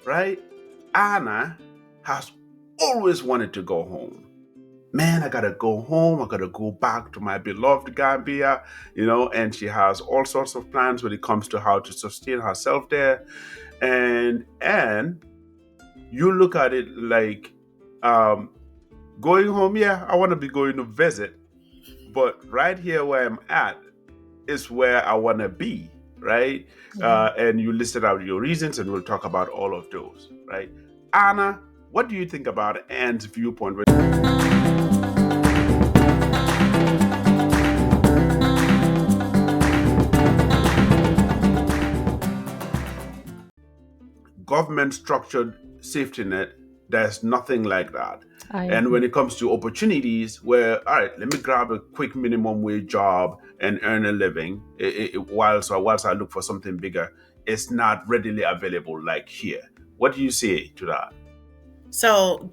right? Anna has always wanted to go home. Man, I gotta go home. I gotta go back to my beloved Gambia, and she has all sorts of plans when it comes to how to sustain herself there. And you look at it like um, going home. Yeah, I want to be going to visit, but right here where I'm at is where I want to be, right? And you listed out your reasons, and we'll talk about all of those, right? Anna, what do you think about Anne's viewpoint? Government structured safety net, there's nothing like that. And when it comes to opportunities where, all right, let me grab a quick minimum wage job and earn a living whilst I look for something bigger, it's not readily available like here. What do you say to that? So,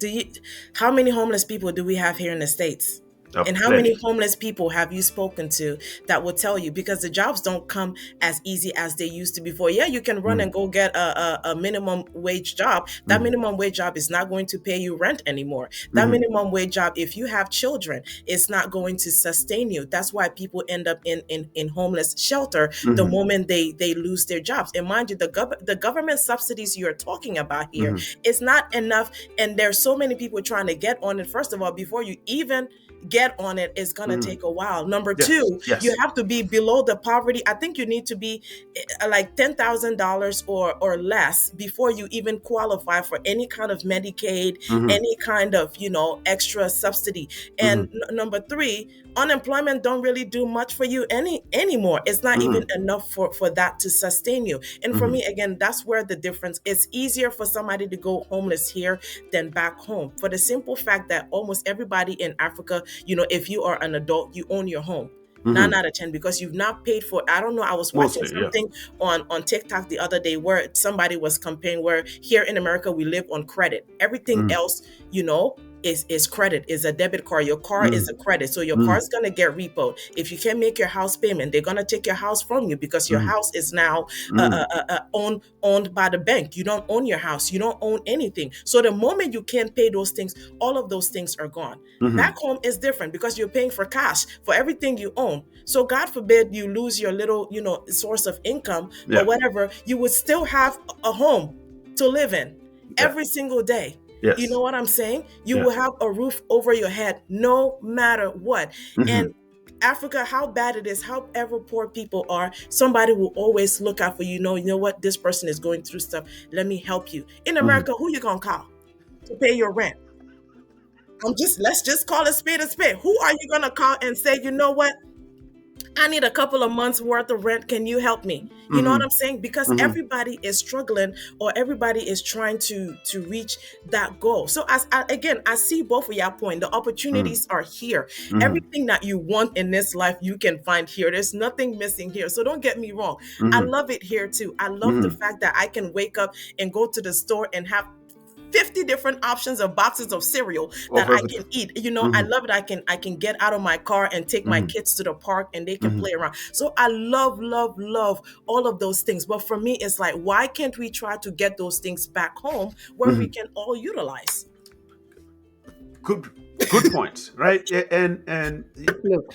how many homeless people do we have here in the States? And how many Plenty. homeless people have you spoken to that will tell you? Because the jobs don't come as easy as they used to before. Yeah, you can run and go get a minimum wage job. That minimum wage job is not going to pay you rent anymore. That minimum wage job, if you have children, it's not going to sustain you. That's why people end up in homeless shelter the moment they lose their jobs. And mind you, the government subsidies you're talking about here is not enough. And there's so many people trying to get on it. First of all, before you even get on it, is going to take a while. Number two, Yes. you have to be below the poverty. I think you need to be like $10,000 or less before you even qualify for any kind of Medicaid, any kind of, extra subsidy. And number three, unemployment don't really do much for you anymore. It's not even enough for that to sustain you. And for me, again, that's where the difference. It's easier for somebody to go homeless here than back home, for the simple fact that almost everybody in Africa, if you are an adult, you own your home. 9 out of 10, because you've not paid for. I don't know. I was watching something on TikTok the other day where somebody was comparing where here in America we live on credit. Everything else, is credit, is a debit card. Your car is a credit. So your car is going to get repoed. If you can't make your house payment, they're going to take your house from you because your house is now owned by the bank. You don't own your house. You don't own anything. So the moment you can't pay those things, all of those things are gone. Back home is different because you're paying for cash for everything you own. So God forbid you lose your little, source of income or whatever, you would still have a home to live in every single day. Yes. You know what I'm saying? You will have a roof over your head no matter what. And Africa, how bad it is, however poor people are, somebody will always look out for you. You know what? This person is going through stuff. Let me help you. In America, who you gonna call to pay your rent? Let's just call a spade a spade. Who are you gonna call and say, you know what? I need a couple of months worth of rent. Can you help me? You know what I'm saying? Because everybody is struggling, or everybody is trying to reach that goal. So I see both of y'all point. The opportunities are here. Everything that you want in this life, you can find here. There's nothing missing here. So don't get me wrong. I love it here too. I love the fact that I can wake up and go to the store and have 50 different options of boxes of cereal that I can eat. I love it. I can get out of my car and take my kids to the park and they can play around. So I love all of those things. But for me, it's like, why can't we try to get those things back home where we can all utilize? Good points, right? And Look.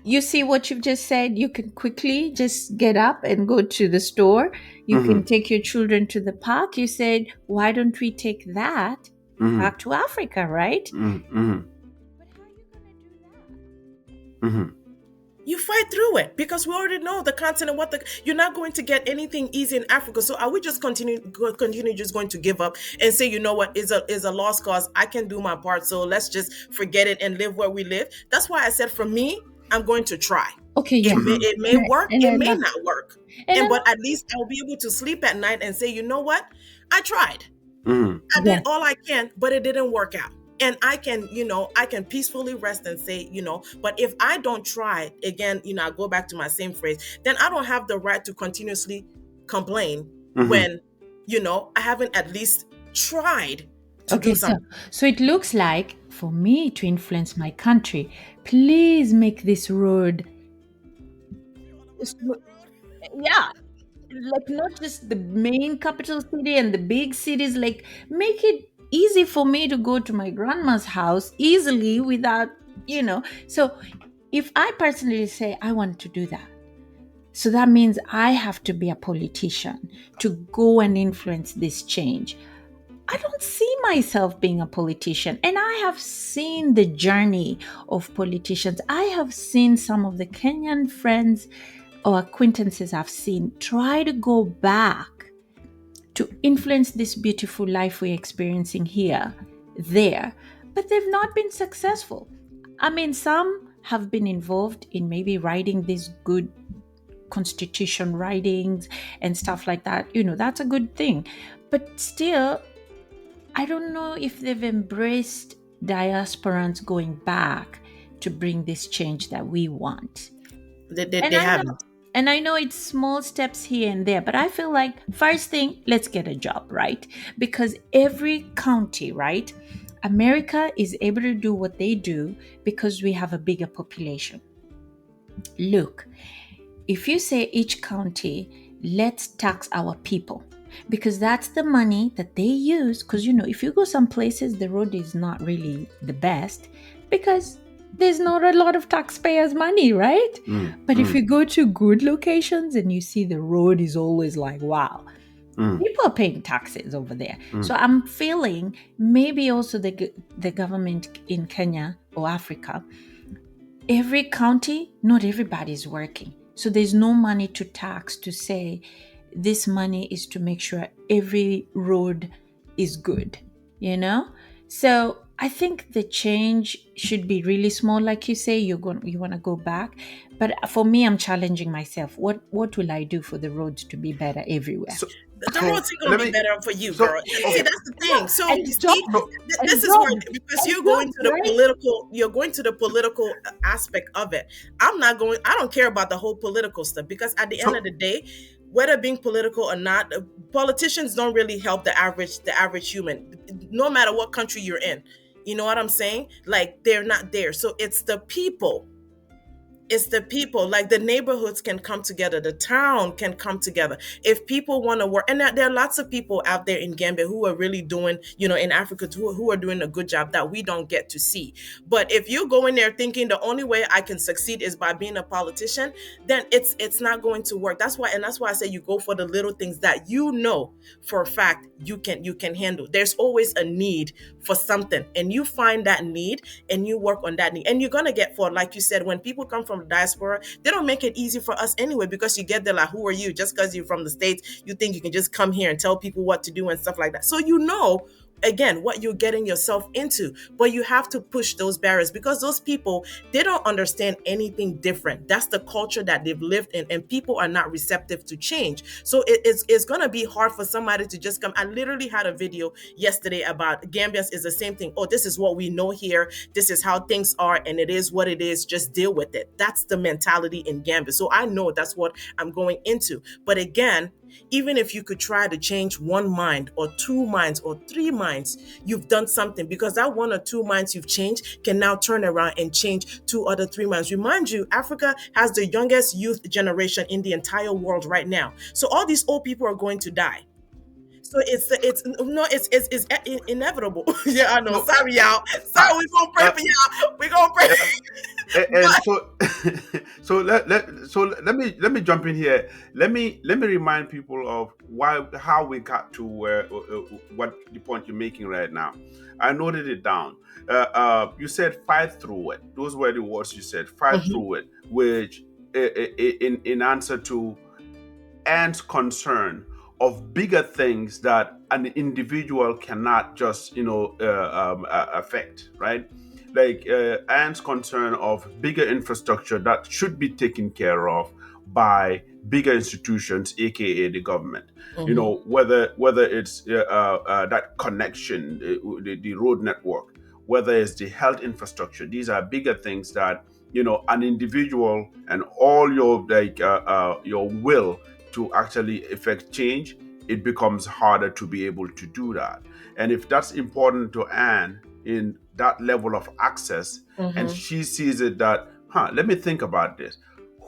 You see what you've just said? You can quickly just get up and go to the store. You can take your children to the park. You said, why don't we take that back to Africa, right? But how are you going to do that? You fight through it, because we already know the continent. You're not going to get anything easy in Africa. So are we just continue just going to give up and say, you know what, is a lost cause? I can do my part, so let's just forget it and live where we live. That's why I said, for me, I'm going to try. Okay, yeah. It may work, it may not work. But at least I'll be able to sleep at night and say, you know what? I tried. I did all I can, but it didn't work out. And I can peacefully rest and say, but if I don't try, again, I go back to my same phrase, then I don't have the right to continuously complain when, I haven't at least tried to do something. So it looks like, for me to influence my country, please make this road. Yeah. like not just the main capital city and the big cities, like make it easy for me to go to my grandma's house easily without, so if I personally say I want to do that, so that means I have to be a politician to go and influence this change. I don't see myself being a politician. And I have seen the journey of politicians. I have seen some of the Kenyan friends or acquaintances I've seen try to go back to influence this beautiful life we're experiencing here, there, but they've not been successful. I mean, some have been involved in maybe writing these good constitution writings and stuff like that. That's a good thing. But still, I don't know if they've embraced diasporans going back to bring this change that we want. And They I know haven't. and I know it's small steps here and there, but I feel like first thing, let's get a job, right? Because every county, right? America is able to do what they do because we have a bigger population. Look, if you say each county, let's tax our people, because that's the money that they use. Because if you go some places, the road is not really the best because there's not a lot of taxpayers' money, right? But if you go to good locations and you see the road is always like, wow, people are paying taxes over there. So I'm feeling maybe also the government in Kenya or Africa, every county, not everybody's working. So there's no money to tax to say this money is to make sure every road is good, So I think the change should be really small, like you say. You want to go back, but for me, I'm challenging myself. What will I do for the roads to be better everywhere? So, The so roads ain't gonna let be me. better for you, So girl. See, okay. that's the thing. So And you jobs, see, So and this is where, jobs, because and you're going jobs, to the right? political, you're going to the political aspect of it. I'm not going. I don't care about the whole political stuff, because at the end of so the day, whether being political or not, politicians don't really help the average human, no matter what country you're in. You know what I'm saying? Like, they're not there. So it's the people, like the neighborhoods can come together, the town can come together if people want to work. And there are lots of people out there in Gambia who are really doing, in Africa, who are doing a good job that we don't get to see. But if you go in there thinking the only way I can succeed is by being a politician, then it's not going to work. That's why I say you go for the little things that for a fact you can handle. There's always a need for something, and you find that need and you work on that need, and you're gonna get, for like you said, when people come from the diaspora, they don't make it easy for us anyway, because you get there like, who are you? Just because you're from the States, you think you can just come here and tell people what to do and stuff like that. So again, what you're getting yourself into. But you have to push those barriers, because those people, they don't understand anything different. That's the culture that they've lived in, and people are not receptive to change. So it's going to be hard for somebody to just come. I literally had a video yesterday about Gambians is the same thing. Oh, this is what we know here. This is how things are, and it is what it is. Just deal with it. That's the mentality in Gambia. So I know that's what I'm going into. But again, even if you could try to change one mind or two minds or three minds, you've done something, because that one or two minds you've changed can now turn around and change two other three minds. Remind you, Africa has the youngest youth generation in the entire world right now. So all these old people are going to die. So it's inevitable. Yeah, I know. so Sorry, y'all. uh, Sorry, we're gonna pray uh, for y'all. We're gonna pray. and But so let me jump in here. Let me remind people of how we got to where what the point you're making right now. I noted it down. You said fight through it. Those were the words you said. Fight Mhm. through it, which in answer to Ant's concern of bigger things that an individual cannot just affect, right? Like Ant's concern of bigger infrastructure that should be taken care of by bigger institutions, aka the government. Mhm. Whether it's that connection, the road network, whether it's the health infrastructure. These are bigger things that an individual and all your will to actually effect change, it becomes harder to be able to do that. And if that's important to Anne in that level of access, and Mhm. she sees it let me think about this.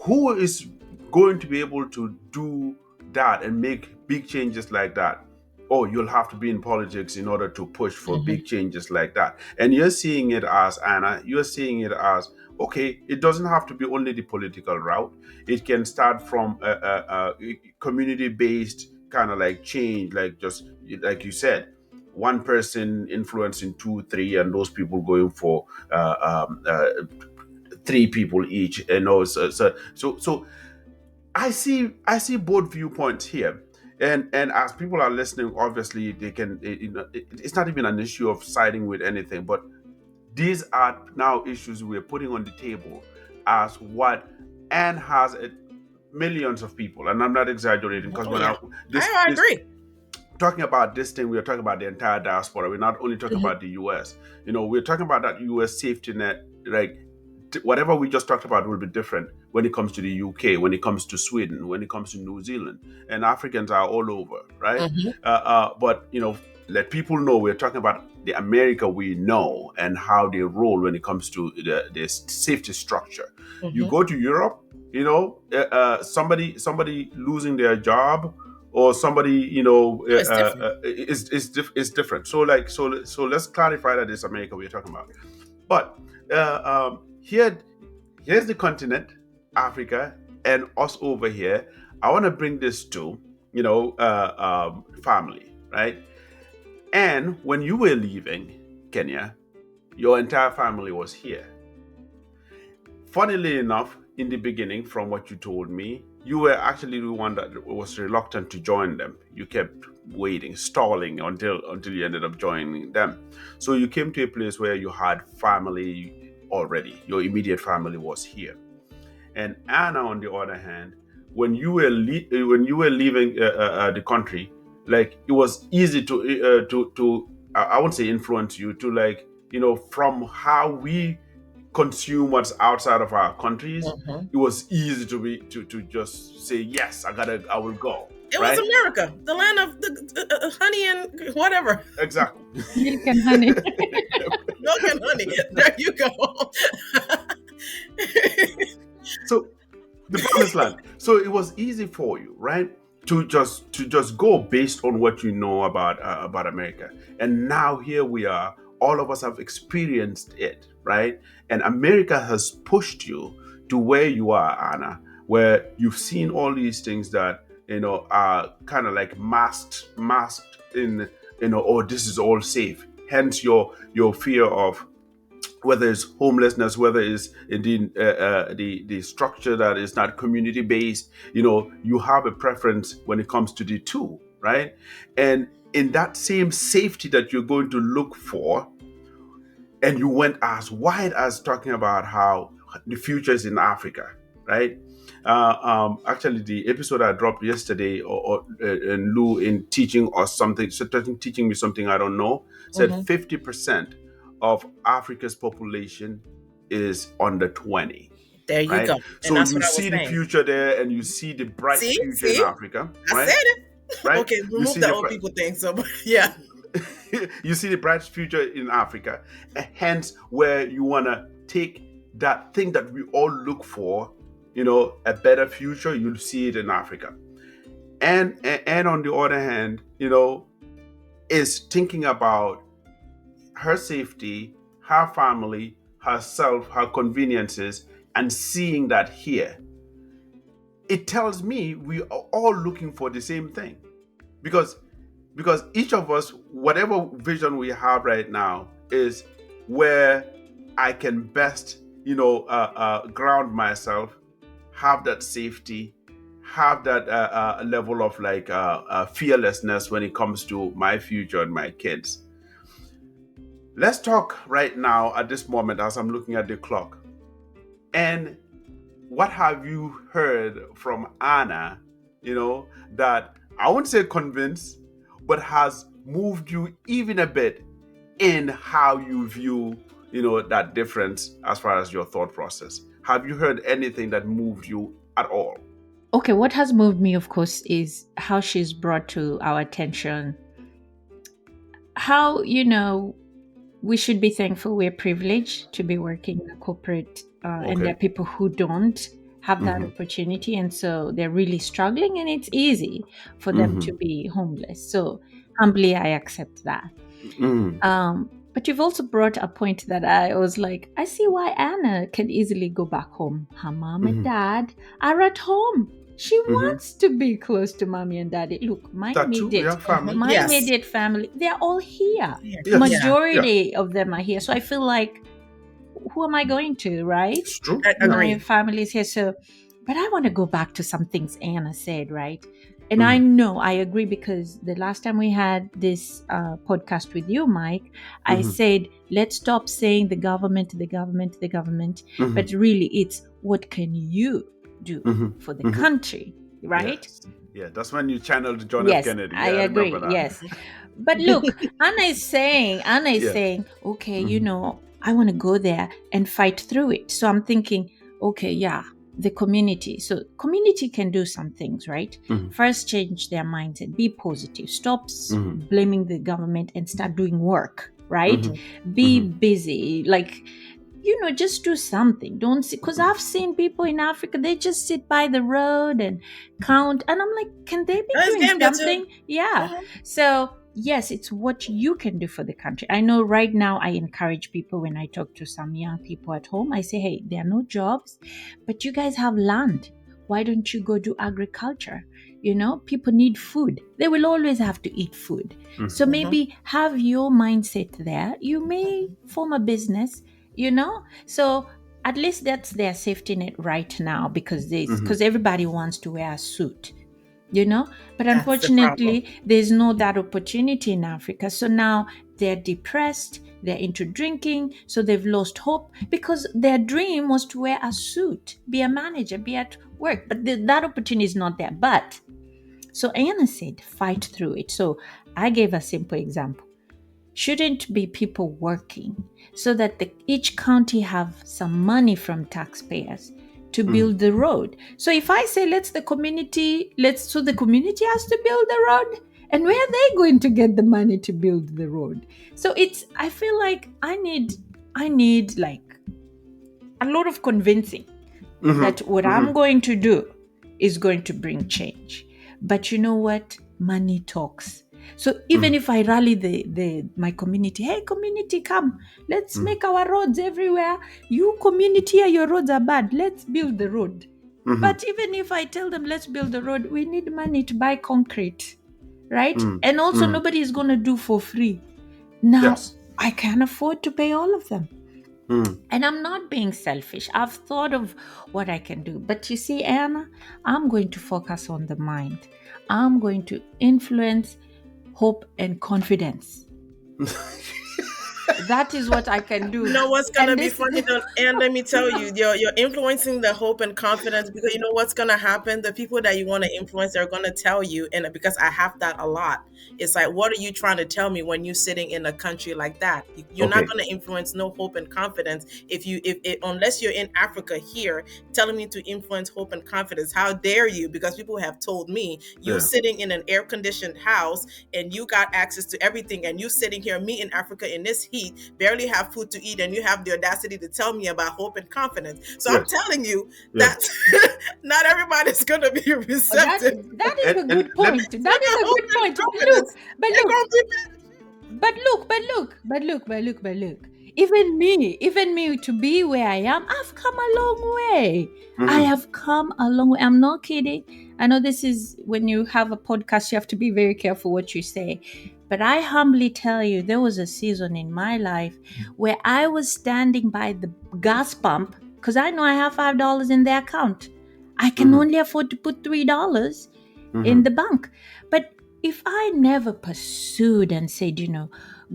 Who is going to be able to do that and make big changes like that, oh, you'll have to be in politics in order to push for Mm-hmm. big changes like that. And you're seeing it as, Anna, you're seeing it as, okay, it doesn't have to be only the political route. It can start from a community-based kind of like change, like just like you said, one person influencing two, three, and those people going for three people each. And so I see both viewpoints here. And as people are listening, obviously they can, it's not even an issue of siding with anything, but these are now issues we're putting on the table as what, and has millions of people, and I'm not exaggerating, because Oh when I yeah, this I this agree. talking about this thing, we're talking about the entire diaspora. We're not only talking Mm-hmm. about the US. We're talking about that US safety net. Like, whatever we just talked about will be different when it comes to the UK, when it comes to Sweden, when it comes to New Zealand, and Africans are all over, right? Mm-hmm. But let people know we're talking about the America we know and how they roll when it comes to the safety structure. You Mm-hmm. go to Europe, somebody losing their job, or somebody It's different. is different. So let's clarify that it's America we're talking about. But here's the continent, Africa, and us over here. I want to bring this to family, right? And when you were leaving Kenya, your entire family was here. Funnily enough, in the beginning, from what you told me, you were actually the one that was reluctant to join them. You kept waiting, stalling until you ended up joining them. So you came to a place where you had family already. Your immediate family was here. And Anna, on the other hand, when you were leaving the country, like, it was easy to I won't say influence you, to, like, from how we consume what's outside of our countries. Mm-hmm. It was easy to just say, yes, I will go, It was right? America, the land of the honey and whatever, Exactly. Milk and honey. milk and honey. There you go. So the promised land. So it was easy for you, right? To just go based on what you know about America. And now here we are. All of us have experienced it, right? And America has pushed you to where you are, Anna, where you've seen all these things that are kind of like masked in, oh, this is all safe. Hence your fear of whether it's homelessness, whether it's indeed the structure that is not community based. You have a preference when it comes to the two, right? And in that same safety that you're going to look for, and you went as wide as talking about how the future is in Africa, right? Actually, the episode I dropped yesterday, and Lou, in teaching us something, teaching me something I don't know, said Mm-hmm. 50% of Africa's population is under 20, There you right? go. And So that's you what I was see the saying. future there, and you see the bright See, future in see, Africa, I right? said it. Right? Okay, You remove see the the old people thing. So, yeah. you see the bright future in Africa, hence where you want to take that thing that we all look for, a better future. You'll see it in Africa. And on the other hand, is thinking about her safety, her family, herself, her conveniences, and seeing that here. It tells me we are all looking for the same thing, because each of us, whatever vision we have right now, is where I can best ground myself, have that safety, have that level of, like, fearlessness when it comes to my future and my kids. Let's talk right now at this moment as I'm looking at the clock. And what have you heard from Anna, that I won't say convinced, but has moved you even a bit in how you view, that difference as far as your thought process? Have you heard anything that moved you at all? Okay, what has moved me, of course, is how she's brought to our attention how, we should be thankful we're privileged to be working in a corporate, and there Okay. are people who don't have that opportunity, and so they're really struggling, and it's easy for them to be homeless. So humbly I accept that. But you've also brought a point that I was like, I see why Anna can easily go back home. Her mom and dad are at home. She wants to be close to mommy and daddy. Look, my That too, we have family. Yes. immediate family, they're all here. Yes. Majority of them are here. So I feel like, who am I going to, right? It's true. My family is here. So, but I want to go back to some things Anna said, right? And I know I agree, because the last time we had this podcast with you, Mike, I said, let's stop saying the government, but really it's what can you do for the country, right? Yes. Yeah, that's when you channeled John F. Kennedy. Yeah, I agree. remember that. Yes. But look, Anna is saying, okay, you know, I want to go there and fight through it. So I'm thinking, okay, yeah, the community. So community can do some things, right? First, change their mindset, be positive, stop blaming the government and start doing work, right? Be busy, like, you know, just do something. Don't see, because I've seen people in Africa, they just sit by the road and count, and I'm like, can they be doing something? Yeah. So yes, it's what you can do for the country. I know right now I encourage people, when I talk to some young people at home, I say, hey, there are no jobs, but you guys have land. Why don't you go do agriculture? You know, people need food. They will always have to eat food. So maybe have your mindset there. You may form a business, you know, so at least that's their safety net right now, because everybody wants to wear a suit, you know, but unfortunately there's no that opportunity in Africa. So now they're depressed, they're into drinking, so they've lost hope, because their dream was to wear a suit, be a manager, be at work, but that opportunity is not there. But so Anna said, fight through it. So I gave a simple example. Shouldn't be people working so that each county have some money from taxpayers to build the road? So if I say, so the community has to build the road, and where are they going to get the money to build the road? So I feel like I need like a lot of convincing that what I'm going to do is going to bring change. But you know what? Money talks. So even if I rally my community, hey community, come, let's make our roads everywhere. You community, your roads are bad, let's build the road. But even if I tell them let's build the road, we need money to buy concrete, right? And also nobody is going to do for free. Now I can't afford to pay all of them. And I'm not being selfish. I've thought of what I can do. But you see, Anna, I'm going to focus on the mind. I'm going to influence hope and confidence. That is what I can do. You know what's gonna be funny though, and let me tell you, you're influencing the hope and confidence, because you know what's gonna happen. The people that you want to influence, they're gonna tell you, and because I have that a lot. It's like, what are you trying to tell me when you're sitting in a country like that? You're not gonna influence no hope and confidence if unless you're in Africa here, telling me to influence hope and confidence. How dare you? Because people have told me you're sitting in an air-conditioned house and you got access to everything, and you sitting here, me in Africa in this heat, barely have food to eat, and you have the audacity to tell me about hope and confidence. So I'm telling you that not everybody's going to be receptive. That is a good point. That is a good point. But look. Even me to be where I am, I've come a long way. I have come a long way. I'm not kidding. I know this is, when you have a podcast, you have to be very careful what you say. But I humbly tell you, there was a season in my life where I was standing by the gas pump, because I know I have $5 in the account. I can only afford to put $3 in the bank. But if I never pursued and said, you know,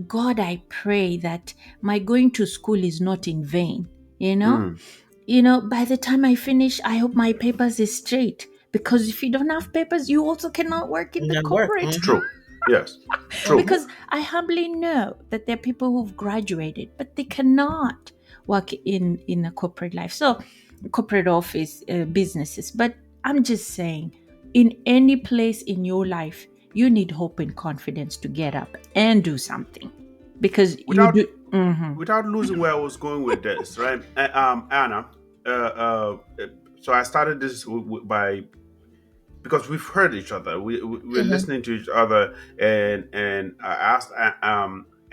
God, I pray that my going to school is not in vain, you know? You know, by the time I finish, I hope my papers is straight. Because if you don't have papers, you also cannot work in the corporate. True. Yes. True. Because I humbly know that there are people who've graduated, but they cannot work in a corporate life. So corporate office, businesses. But I'm just saying, in any place in your life, you need hope and confidence to get up and do something. Because without losing where I was going with this, right? Anna, So I started this by because we've heard each other. We're listening to each other, and I asked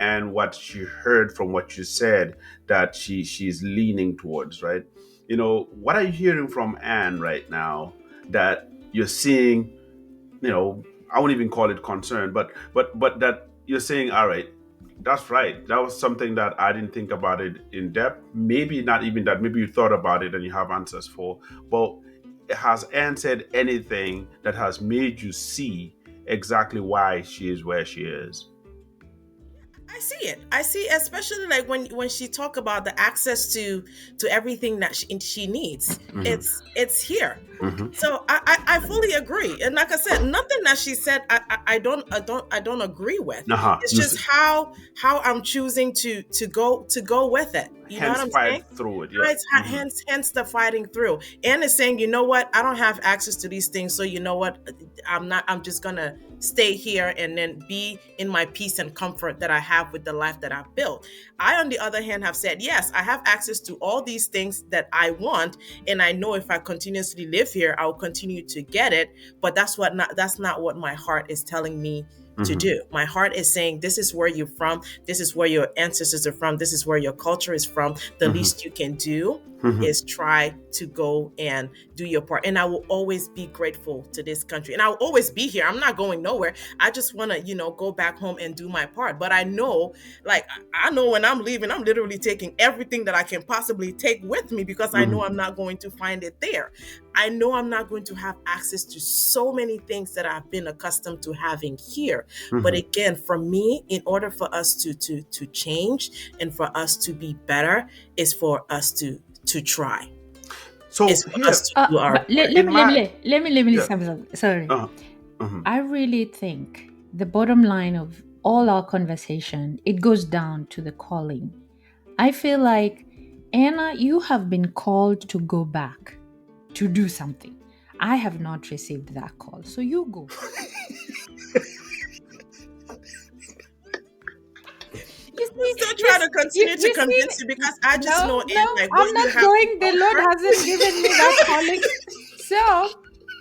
and what she heard from what you said that she's leaning towards, right? What are you hearing from Anne right now that you're seeing? I won't even call it concern, but that you're saying, all right, that's right. That was something that I didn't think about it in depth. Maybe not even that. Maybe you thought about it and you have answers for. But has Anne said anything that has made you see exactly why she is where she is? I see it. I see, especially like when she talk about the access to everything that she needs. Mm-hmm. It's here. Mm-hmm. So I fully agree. And like I said, nothing that she said I don't agree with. Uh-huh. It's just how I'm choosing to go with it. You know what Hence I'm fight saying? through it. Yeah. Right, Mm-hmm. hence the fighting through. And is saying, you know what, I don't have access to these things, so you know what, I'm just gonna stay here and then be in my peace and comfort that I have with the life that I've built. I, on the other hand, have said, yes, I have access to all these things that I want, and I know if I continuously live here, I'll continue to get it. But that's not what my heart is telling me to Mm-hmm. do. My heart is saying, this is where you're from, this is where your ancestors are from, this is where your culture is from. The Mm-hmm. least you can do Mm-hmm. is try to go and do your part. And I will always be grateful to this country. And I will always be here. I'm not going nowhere. I just want to, go back home and do my part. But I know, like, I know when I'm leaving, I'm literally taking everything that I can possibly take with me, because I know I'm not going to find it there. I know I'm not going to have access to so many things that I've been accustomed to having here. But Mm-hmm. again, for me, in order for us to change and for us to be better, is for us to try. So It's for us here to do our But let, part. let in me let my me let me yeah. say something. Sorry. Mm-hmm. I really think the bottom line of all our conversation, it goes down to the calling. I feel like, Anna, you have been called to go back to do something. I have not received that call, so you go. You I'm see, still trying to continue to you see. convince you, because I just know, No, and no, like what I'm you not have in going. The your Lord heart. hasn't given me that calling. So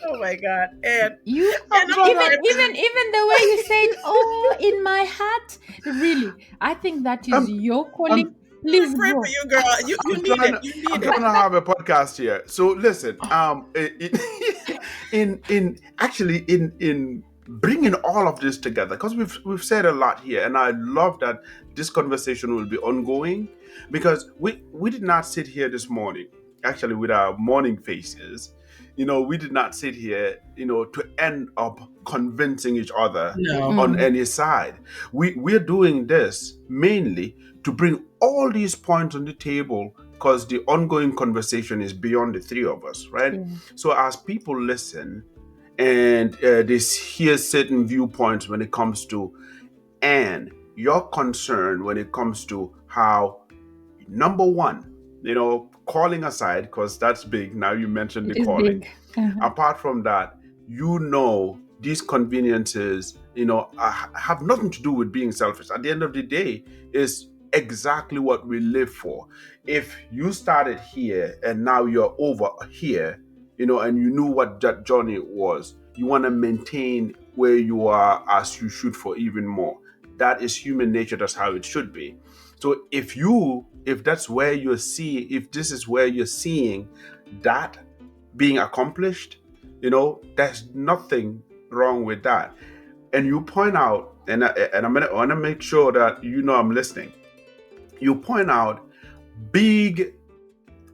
Oh my God. And you I'm I'm even gonna grateful. even even the way you said, oh, in my heart, really, I think that is I'm your I'm calling. I'm Please praying for go. you, girl. You need it. You I'm need it. trying to have a podcast here. So listen, in actually in bringing all of this together, because we've said a lot here, and I love that this conversation will be ongoing, because we did not sit here this morning actually with our morning faces. We did not sit here, to end up convincing each other No. on Mm, any side. We're doing this mainly to bring all these points on the table, because the ongoing conversation is beyond the three of us, right? yeah. So as people listen and they hear certain viewpoints when it comes to, and your concern when it comes to how, number one, calling aside, because that's big. Now you mentioned the It is calling. big. Uh-huh. Apart from that, these conveniences, have nothing to do with being selfish. At the end of the day, is exactly what we live for. If you started here and now you're over here, and you knew what that journey was, you want to maintain where you are as you should for even more. That is human nature. That's how it should be. So if that's where you're seeing, if this is where you're seeing that being accomplished, there's nothing wrong with that. And you point out, and I want to make sure that I'm listening. You point out big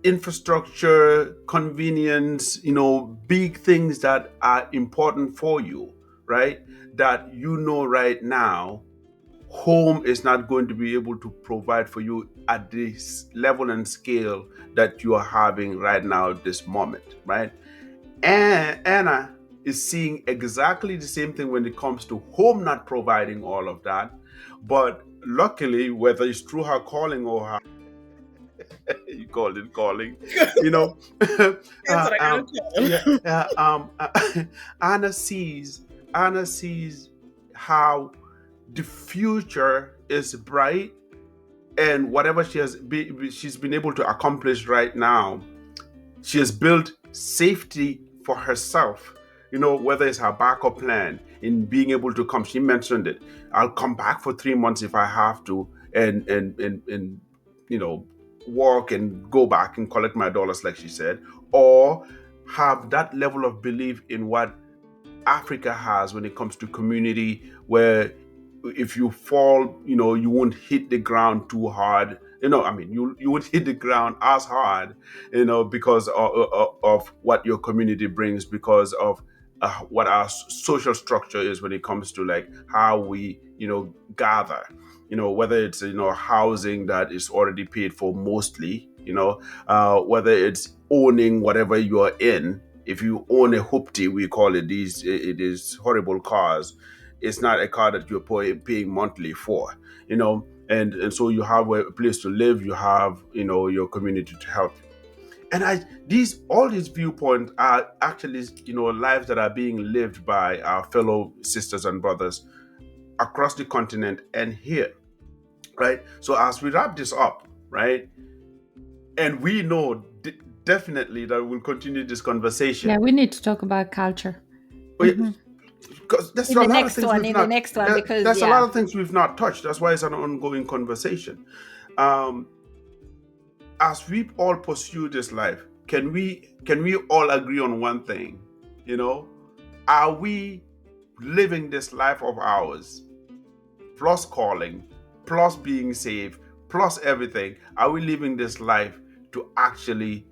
infrastructure, convenience, big things that are important for you, right? That right now home is not going to be able to provide for you at this level and scale that you are having right now at this moment, right? And Anna is seeing exactly the same thing when it comes to home not providing all of that. But luckily, whether it's through her calling or her, you called it calling, you know, That's what I gotta yeah, tell him. Anna sees, Anna sees how the future is bright, and whatever she's been able to accomplish right now, she has built safety for herself, whether it's her backup plan in being able to come. She mentioned it. I'll come back for 3 months if I have to, and work and go back and collect my dollars, like she said, or have that level of belief in what Africa has when it comes to community, where if you fall, you won't hit the ground too hard. I mean, you would hit the ground as hard, because of what your community brings, because of what our social structure is when it comes to like how we, gather. Whether it's housing that is already paid for mostly, whether it's owning whatever you are in. If you own a hoopty, we call it these, it is horrible cars. It's not a car that you're paying monthly for, and so you have a place to live, you have, your community to help. And all these viewpoints are actually, lives that are being lived by our fellow sisters and brothers across the continent and here, right? So as we wrap this up, right, and we know definitely that we'll continue this Yeah, conversation. we need to talk about culture. Because there's In a the lot of next things one, we've in the not next one, because there's a lot yeah. of things we've not touched. That's why it's an ongoing conversation. um as we all pursue this life, can we all agree on one thing? Are we living this life of ours, plus calling, plus being saved, plus everything? Are we living this life to actually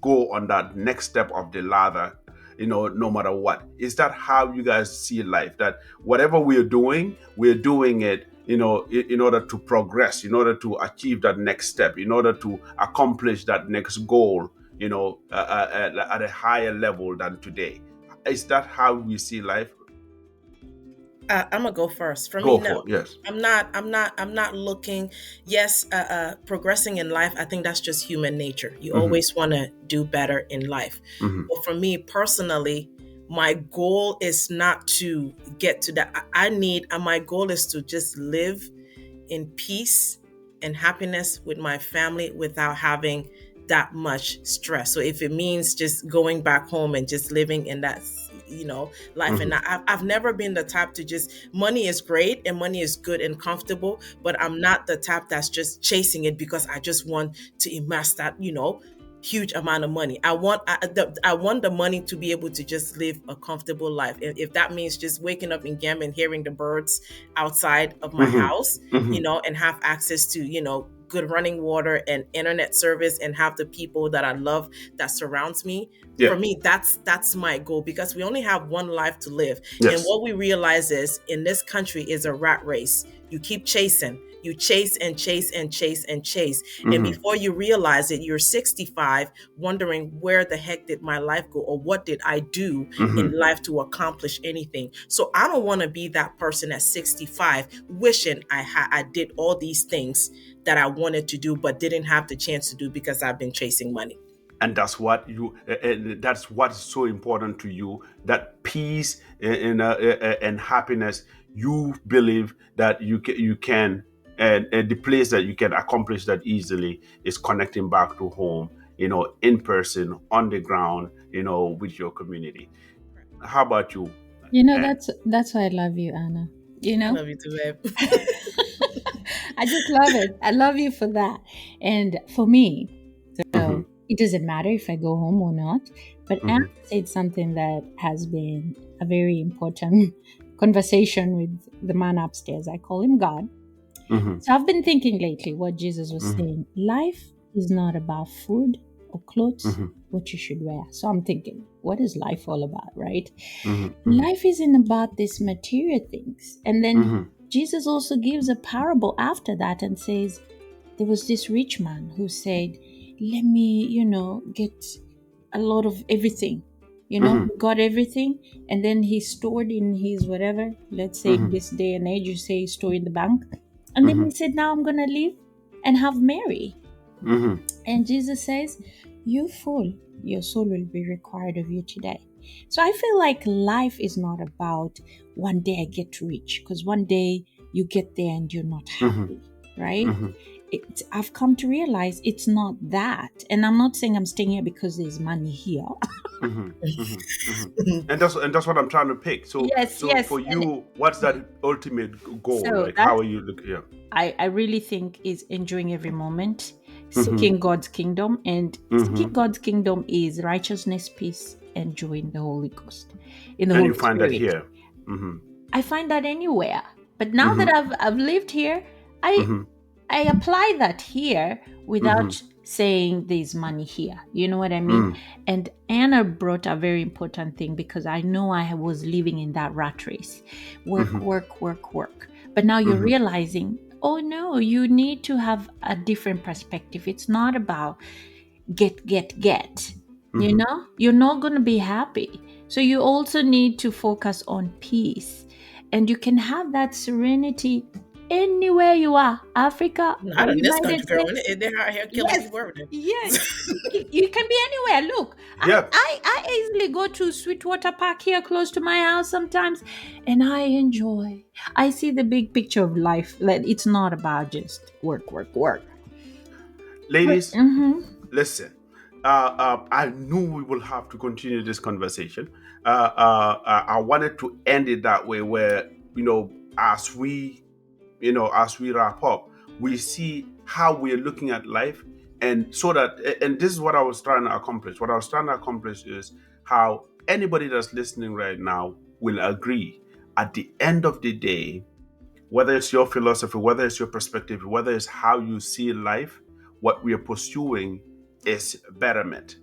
go on that next step of the ladder, no matter what? Is that how you guys see life? That whatever we're doing it, in order to progress, in order to achieve that next step, in order to accomplish that next goal, at a higher level than today. Is that how we see life? I'm gonna go first. For me, Go no. for it. Yes. I'm not looking. Yes, progressing in life. I think that's just human nature. You Mm-hmm. always want to do better in life. Mm-hmm. But for me personally, my goal is not to get to that. My goal is to just live in peace and happiness with my family without having that much stress. So if it means just going back home and just living in that, life. And Mm-hmm. I've never been the type to just, money is great and money is good and comfortable, but I'm not the type that's just chasing it because I just want to amass that, huge amount of money. I want the money to be able to just live a comfortable life. If that means just waking up in Gam and hearing the birds outside of my house, Mm-hmm. Mm-hmm. and have access to, good running water and internet service, and have the people that I love that surrounds me. Yeah. For me, that's my goal, because we only have one life to live. And Yes. what we realize is, in this country is a rat race. You keep chasing. You chase and chase and chase and chase. And Mm-hmm. before you realize it, you're 65, wondering, where the heck did my life go? Or what did I do in Mm-hmm. life to accomplish anything? So I don't want to be that person at 65 wishing I did all these things that I wanted to do but didn't have the chance to do because I've been chasing money. And that's what that's what's so important to you, that peace and happiness. You believe that you can, and the place that you can accomplish that easily is connecting back to home, in person, on the ground, with your community. How about you, Anne? That's why I love you, Anna. I love you too, babe. I just love it. I love you for that. And for me, Mm-hmm. so it doesn't matter if I go home or not. But Anna Mm-hmm. said something that has been a very important conversation with the man upstairs. I call him God. Mm-hmm. So I've been thinking lately what Jesus was Mm-hmm. saying. Life is not about food or clothes, Mm-hmm. what you should wear. So I'm thinking, what is life all about, right? Mm-hmm. Life isn't about these material things. And then Mm-hmm. Jesus also gives a parable after that and says, there was this rich man who said, let me, get a lot of everything. Mm-hmm. He got everything, and then he stored in his whatever. Let's say in Mm-hmm. this day and age, you say store in the bank. And then Mm-hmm. he said, now I'm going to live and have Mary. Mm-hmm. And Jesus says, you fool, your soul will be required of you today. So I feel like life is not about one day I get rich, because one day you get there and you're not Mm-hmm. happy, right? Mm-hmm. I've come to realize it's not that. And I'm not saying I'm staying here because there's money here. Mm-hmm, mm-hmm, mm-hmm. And that's what I'm trying to pick. So Yes, so yes. for And you, what's that ultimate goal? so Like, how that's, are you looking? Yeah. I really think, is enjoying every moment, Mm-hmm, seeking God's kingdom. And mm-hmm. seeking God's kingdom is righteousness, peace, and joy in the Holy Ghost, in the And you Holy find that Spirit. here. Mm-hmm, I find that anywhere. But now that mm-hmm, I've lived here, I mm-hmm, I apply that here mm-hmm, without saying there's money here. You know what I mean? mm-hmm, And Anna brought a very important thing, because I know I was living in that rat race. Work, mm-hmm, work, work, work. But now you're mm-hmm, realizing, oh no, you need to have a different perspective. It's not about get, get, get. You mm-hmm. know, you're not going to be happy. So you also need to focus on peace. And you can have that serenity anywhere you are, Africa or Not in this United country, girl. States. They're out here killing Yes, people every day. yeah. You can be anywhere. Look, Yeah. I easily go to Sweetwater Park here close to my house sometimes, and I enjoy. I see the big picture of life. That it's not about just work, work, work. Ladies, Mm-hmm. listen. I knew we will have to continue this conversation. I wanted to end it that way, where as we wrap up, we see how we're looking at life, and so that, and this is what I was trying to accomplish. What I was trying to accomplish is how anybody that's listening right now will agree. At the end of the day, whether it's your philosophy, whether it's your perspective, whether it's how you see life, what we are pursuing is betterment.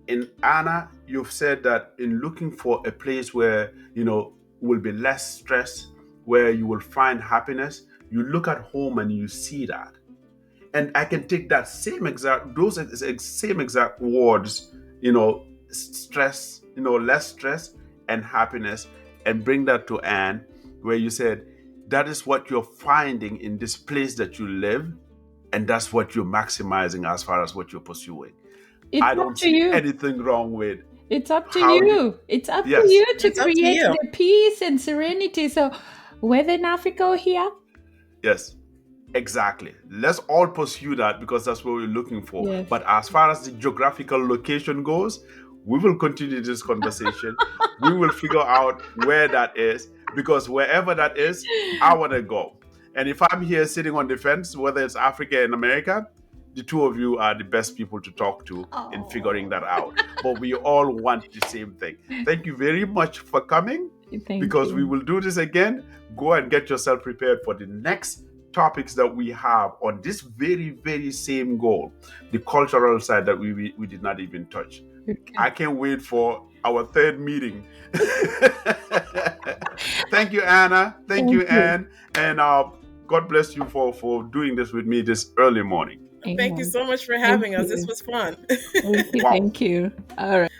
In Anna, you've said that in looking for a place where will be less stress, where you will find happiness, you look at home and you see that. And I can take that same exact words, stress, less stress and happiness, and bring that to Anne, where you said that is what you're finding in this place that you live, and that's what you're maximizing as far as what you're pursuing. It's I up don't to see you. anything wrong with It's up to how you. you. It's up to Yes, you to It's up to create you. the peace and serenity. So, whether in Africa or here, yes, exactly. Let's all pursue that, because that's what we're looking for. yes. But as far as the geographical location goes, we will continue this conversation. We will figure out where that is, because wherever that is, I want to go. And if I'm here sitting on the fence, whether it's Africa and America, the two of you are the best people to talk to in figuring that out. But we all want the same thing. Thank you very much for coming, Thank because we you. will do this again. Go and get yourself prepared for the next topics that we have on this very, very same goal, the cultural side that we did not even touch. Okay. I can't wait for our third meeting. Thank you, Anna. Thank you, Anne. And God bless you for doing this with me this early morning. Thank you so much for Thank having us. This you. was fun. Thank you. Wow. Thank you. All right.